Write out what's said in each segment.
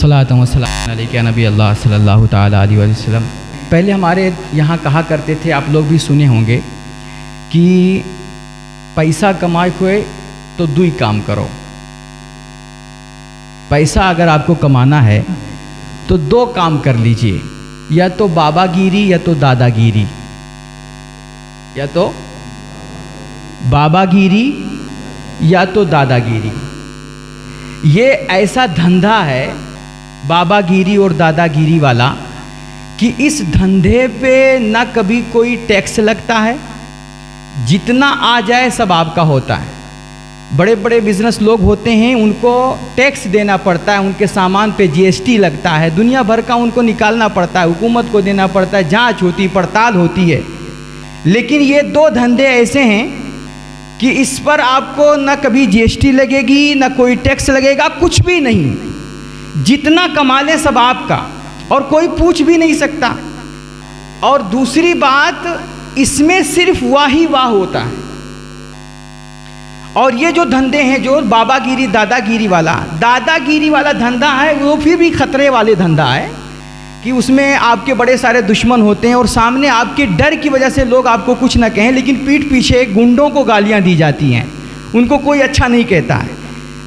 अस्सलातु वस्सलामु अलैका नबी अल्लाह सल्लल्लाहु ताला अलैहि वसल्लम। पहले हमारे यहाँ कहा करते थे, आप लोग भी सुने होंगे कि पैसा कमाए हुए तो दुई काम करो। पैसा अगर आपको कमाना है तो दो काम कर लीजिए, या तो बाबागिरी या तो दादागिरी, या तो बाबागिरी या तो दादागिरी। ये ऐसा धंधा है बाबागिरी और दादागिरी वाला कि इस धंधे पे ना कभी कोई टैक्स लगता है, जितना आ जाए सब आपका होता है। बड़े बड़े बिजनेस लोग होते हैं, उनको टैक्स देना पड़ता है, उनके सामान पे जीएसटी लगता है, दुनिया भर का उनको निकालना पड़ता है, हुकूमत को देना पड़ता है, जांच होती पड़ताल होती है। लेकिन ये दो धंधे ऐसे हैं कि इस पर आपको ना कभी जीएसटी लगेगी, ना कोई टैक्स लगेगा, कुछ भी नहीं। जितना कमा ले सब आपका और कोई पूछ भी नहीं सकता। और दूसरी बात, इसमें सिर्फ वाह ही वाह होता है। और ये जो धंधे हैं, जो बाबागिरी दादागिरी वाला धंधा है, वो फिर भी खतरे वाले धंधा है कि उसमें आपके बड़े सारे दुश्मन होते हैं और सामने आपके डर की वजह से लोग आपको कुछ ना कहें, लेकिन पीठ पीछे गुंडों को गालियां दी जाती हैं, उनको कोई अच्छा नहीं कहता है।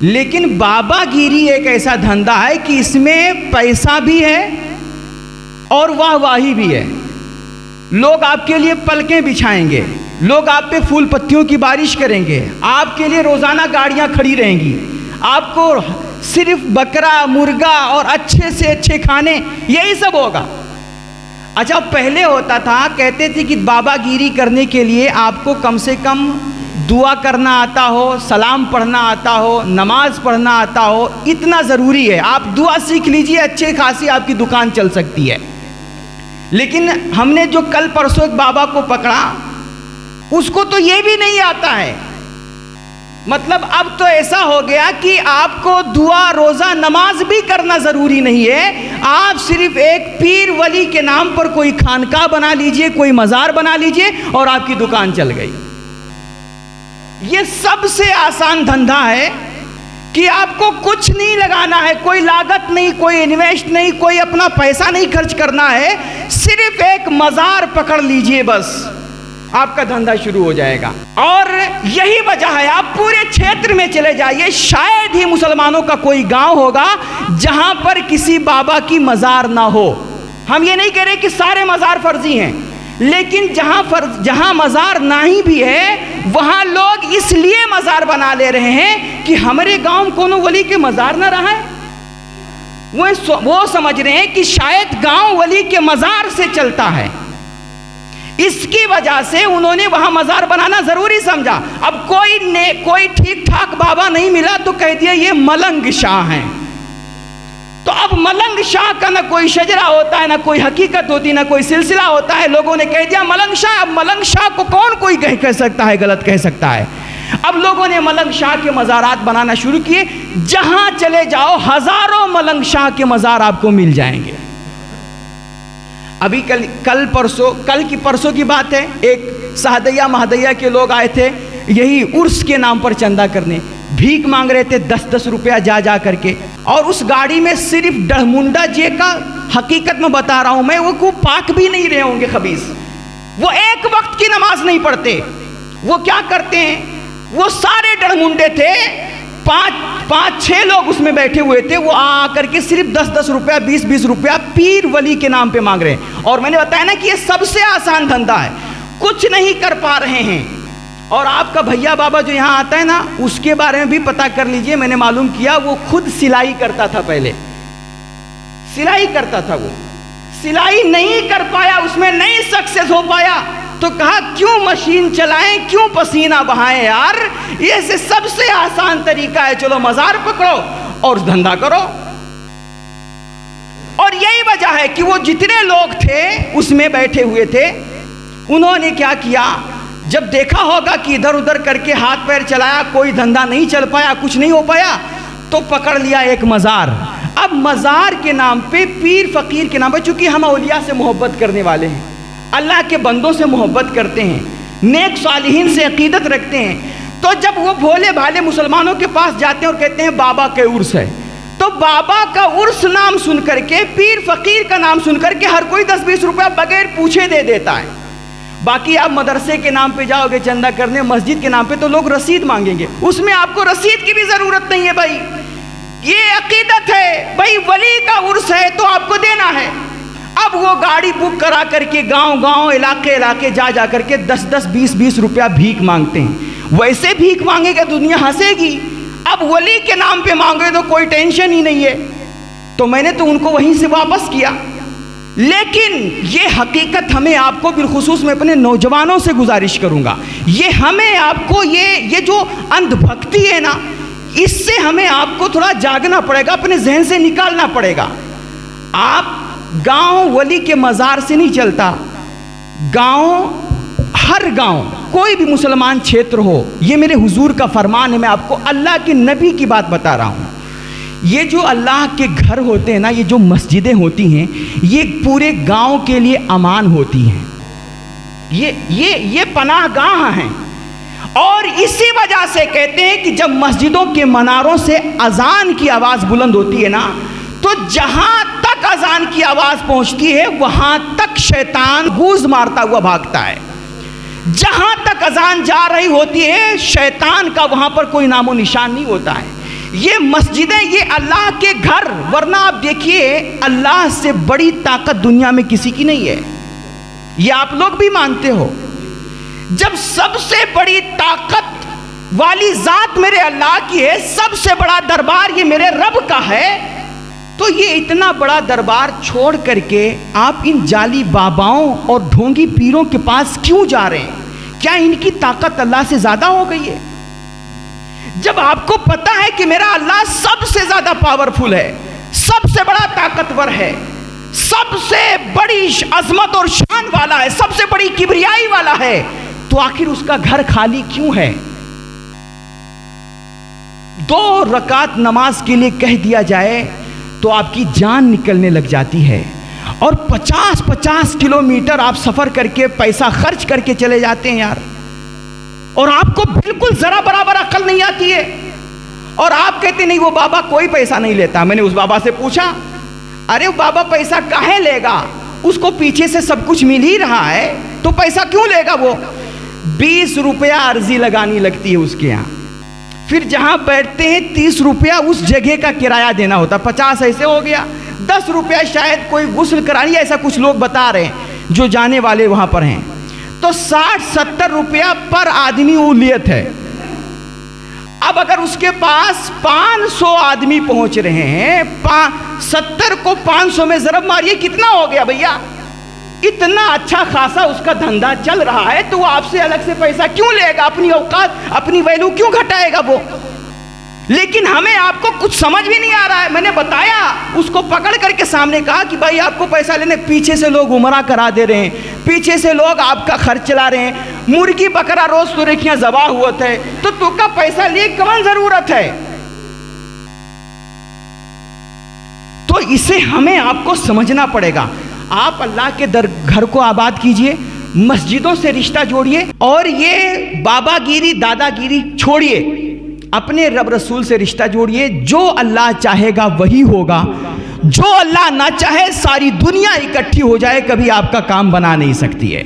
लेकिन बाबागिरी एक ऐसा धंधा है कि इसमें पैसा भी है और वाहवाही भी है। लोग आपके लिए पलकें बिछाएंगे, लोग आप पे फूल पत्तियों की बारिश करेंगे, आपके लिए रोज़ाना गाड़ियां खड़ी रहेंगी, आपको सिर्फ बकरा मुर्गा और अच्छे से अच्छे खाने, यही सब होगा। अच्छा, पहले होता था, कहते थे कि बाबागिरी करने के लिए आपको कम से कम दुआ करना आता हो, सलाम पढ़ना आता हो, नमाज पढ़ना आता हो, इतना ज़रूरी है। आप दुआ सीख लीजिए, अच्छे खासी आपकी दुकान चल सकती है। लेकिन हमने जो कल परसों एक बाबा को पकड़ा, उसको तो ये भी नहीं आता है। मतलब अब तो ऐसा हो गया कि आपको दुआ रोज़ा नमाज भी करना ज़रूरी नहीं है। आप सिर्फ एक पीर वली के नाम पर कोई खानका बना लीजिए, कोई मज़ार बना लीजिए और आपकी दुकान चल गई। ये सबसे आसान धंधा है कि आपको कुछ नहीं लगाना है, कोई लागत नहीं, कोई इन्वेस्ट नहीं, कोई अपना पैसा नहीं खर्च करना है, सिर्फ एक मज़ार पकड़ लीजिए, बस आपका धंधा शुरू हो जाएगा। और यही वजह है, आप पूरे क्षेत्र में चले जाइए, शायद ही मुसलमानों का कोई गांव होगा जहां पर किसी बाबा की मज़ार ना हो। हम ये नहीं कह रहे कि सारे मज़ार फर्जी हैं, लेकिन जहां मज़ार नहीं भी है, वहां लोग इसलिए मज़ार बना ले रहे हैं कि हमारे गांव में कोनो वली के मज़ार ना रहा है। वो समझ रहे हैं कि शायद गांव वली के मज़ार से चलता है, इसकी वजह से उन्होंने वहां मज़ार बनाना ज़रूरी समझा। अब कोई ठीक ठाक बाबा नहीं मिला तो कह दिया ये मलंग शाह हैं। तो अब मलंग शाह का ना कोई शजरा होता है, ना कोई हकीकत होती, ना कोई सिलसिला होता है, लोगों ने कह दिया मलंग शाह। अब मलंग शाह को कौन कोई कह सकता है, गलत कह सकता है। अब लोगों ने मलंग शाह के मज़ारात बनाना शुरू किए। जहां चले जाओ हज़ारों मलंग शाह के मज़ार आपको मिल जाएंगे। अभी कल की परसों की बात है, एक सहदैया महदैया के लोग आए थे यही उर्स के नाम पर चंदा करने, भीख मांग रहे थे 10-10 रुपया जा करके। और उस गाड़ी में सिर्फ डढ़मुंडा जे का, हकीकत में बता रहा हूं मैं, वो को पाक भी नहीं रहे होंगे खबीस, वो एक वक्त की नमाज नहीं पढ़ते। वो क्या करते हैं, वो सारे डढ़मुंडे थे, पाँच छः लोग उसमें बैठे हुए थे, वो आ करके सिर्फ 10-10 रुपया 20-20 रुपया पीर वली के नाम पे मांग रहे हैं। और मैंने बताया ना कि ये सबसे आसान धंधा है, कुछ नहीं कर पा रहे हैं। और आपका भैया बाबा जो यहाँ आता है ना, उसके बारे में भी पता कर लीजिए। मैंने मालूम किया वो खुद सिलाई करता था, पहले सिलाई करता था। वो सिलाई नहीं कर पाया, उसमें नहीं सक्सेस हो पाया, तो कहा क्यों मशीन चलाएं, क्यों पसीना बहाएं यार, ये से सबसे आसान तरीका है, चलो मज़ार पकड़ो और धंधा करो। और यही वजह है कि वो जितने लोग थे उसमें बैठे हुए थे, उन्होंने क्या किया, जब देखा होगा कि इधर उधर करके हाथ पैर चलाया, कोई धंधा नहीं चल पाया, कुछ नहीं हो पाया, तो पकड़ लिया एक मज़ार। अब मज़ार के नाम पे, पीर फ़कीर के नाम पे, चूँकि हम औलिया से मोहब्बत करने वाले हैं, अल्लाह के बंदों से मोहब्बत करते हैं, नेक सालिहीन से अकीदत रखते हैं, तो जब वो भोले भाले मुसलमानों के पास जाते हैं और कहते हैं बाबा के उर्स है, तो بابا کا عرس نام سن کر کے، پیر فقیر کا نام سن کر کے ہر کوئی 10-20 روپیہ بغیر پوچھے دے دیتا ہے. باقی آپ مدرسے کے نام پہ جاؤ گے چندہ کرنے، مسجد کے نام پہ، تو لوگ رسید مانگیں گے. اس میں آپ کو رسید کی بھی ضرورت نہیں ہے بھائی. یہ عقیدت ہے بھائی، ولی کا عرس ہے تو آپ کو دینا ہے. اب وہ گاڑی بک کرا کر کے گاؤں علاقے جا کر کے 10-20 روپیہ بھیک مانگتے ہیں. ویسے بھیک مانگے گا دنیا ہنسے گی، اب ولی کے نام پہ مانگے تو کوئی ٹینشن ہی نہیں ہے. تو میں نے تو ان کو وہیں سے واپس کیا. لیکن یہ حقیقت ہمیں آپ کو، بالخصوص میں اپنے نوجوانوں سے گزارش کروں گا، یہ ہمیں آپ کو یہ جو اندھ بھکتی ہے نا، اس سے ہمیں آپ کو تھوڑا جاگنا پڑے گا، اپنے ذہن سے نکالنا پڑے گا. آپ گاؤں ولی کے مزار سے نہیں چلتا. ہر گاؤں کوئی بھی مسلمان چھیتر ہو، یہ میرے حضور کا فرمان ہے. میں آپ کو اللہ کے نبی کی بات بتا رہا ہوں. یہ جو اللہ کے گھر ہوتے ہیں نا، یہ جو مسجدیں ہوتی ہیں، یہ پورے گاؤں کے لیے امان ہوتی ہیں. یہ پناہ گاہ ہیں. اور اسی وجہ سے کہتے ہیں کہ جب مسجدوں کے مناروں سے اذان کی آواز بلند ہوتی ہے نا، تو جہاں تک اذان کی آواز پہنچتی ہے وہاں تک شیطان گوز مارتا ہوا بھاگتا ہے. جہاں تک اذان جا رہی ہوتی ہے شیطان کا وہاں پر کوئی نام و نشان نہیں ہوتا ہے. یہ مسجدیں، یہ اللہ کے گھر، ورنہ آپ دیکھیے اللہ سے بڑی طاقت دنیا میں کسی کی نہیں ہے. یہ آپ لوگ بھی مانتے ہو. جب سب سے بڑی طاقت والی ذات میرے اللہ کی ہے، سب سے بڑا دربار یہ میرے رب کا ہے، تو یہ اتنا بڑا دربار چھوڑ کر کے آپ ان جعلی باباؤں اور ڈھونگی پیروں کے پاس کیوں جا رہے ہیں؟ کیا ان کی طاقت اللہ سے زیادہ ہو گئی ہے؟ جب آپ کو پتا ہے کہ میرا اللہ سب سے زیادہ پاورفل ہے، سب سے بڑا طاقتور ہے، سب سے بڑی عظمت اور شان والا ہے، سب سے بڑی کبریائی والا ہے، تو آخر اس کا گھر خالی کیوں ہے؟ 2 رکعت نماز کے لیے کہہ دیا جائے تو آپ کی جان نکلنے لگ جاتی ہے. اور 50 کلومیٹر آپ سفر کر کے پیسہ خرچ کر کے چلے جاتے ہیں یار، اور آپ کو بالکل ذرا برابر عقل نہیں آتی ہے. اور آپ کہتے نہیں وہ بابا کوئی پیسہ نہیں لیتا. میں نے اس بابا سے پوچھا، ارے وہ بابا پیسہ کاہے لے گا؟ اس کو پیچھے سے سب کچھ مل ہی رہا ہے تو پیسہ کیوں لے گا؟ وہ 20 روپیہ عرضی لگانی لگتی ہے اس کے یہاں. پھر جہاں بیٹھتے ہیں 30 روپیہ اس جگہ کا کرایہ دینا ہوتا. 50 ایسے ہو گیا. 10 روپیہ شاید کوئی غسل کرانی، ایسا کچھ لوگ بتا رہے ہیں جو جانے والے وہاں پر ہیں. تو 60-70 روپیہ پر آدمی اولیت ہے. اب اگر اس کے پاس 500 آدمی پہنچ رہے ہیں، 70 کو 500 میں ضرب ماریے، کتنا ہو گیا بھیا؟ اتنا اچھا خاصا اس کا دھندا چل رہا ہے، تو وہ آپ سے الگ سے پیسہ کیوں لے گا؟ اپنی اوقات، اپنی ویلو کیوں گھٹائے گا وہ؟ لیکن ہمیں آپ کو کچھ سمجھ بھی نہیں آ رہا ہے. میں نے بتایا، اس کو پکڑ کر کے سامنے کہا کہ بھائی آپ کو پیسہ لینے، پیچھے سے لوگ عمرہ کرا دے رہے ہیں، پیچھے سے لوگ آپ کا خرچ چلا رہے ہیں، مرغی بکرا روز تو ریکھیاں ذبح ہوت ہے، تو کا پیسہ لیے کون ضرورت ہے؟ تو اسے ہمیں آپ کو سمجھنا پڑے گا. آپ اللہ کے گھر کو آباد کیجئے، مسجدوں سے رشتہ جوڑیے، اور یہ بابا گیری دادا گیری چھوڑیے، اپنے رب رسول سے رشتہ جوڑیے. جو اللہ چاہے گا وہی ہوگا، جو اللہ نہ چاہے ساری دنیا اکٹھی ہو جائے کبھی آپ کا کام بنا نہیں سکتی ہے.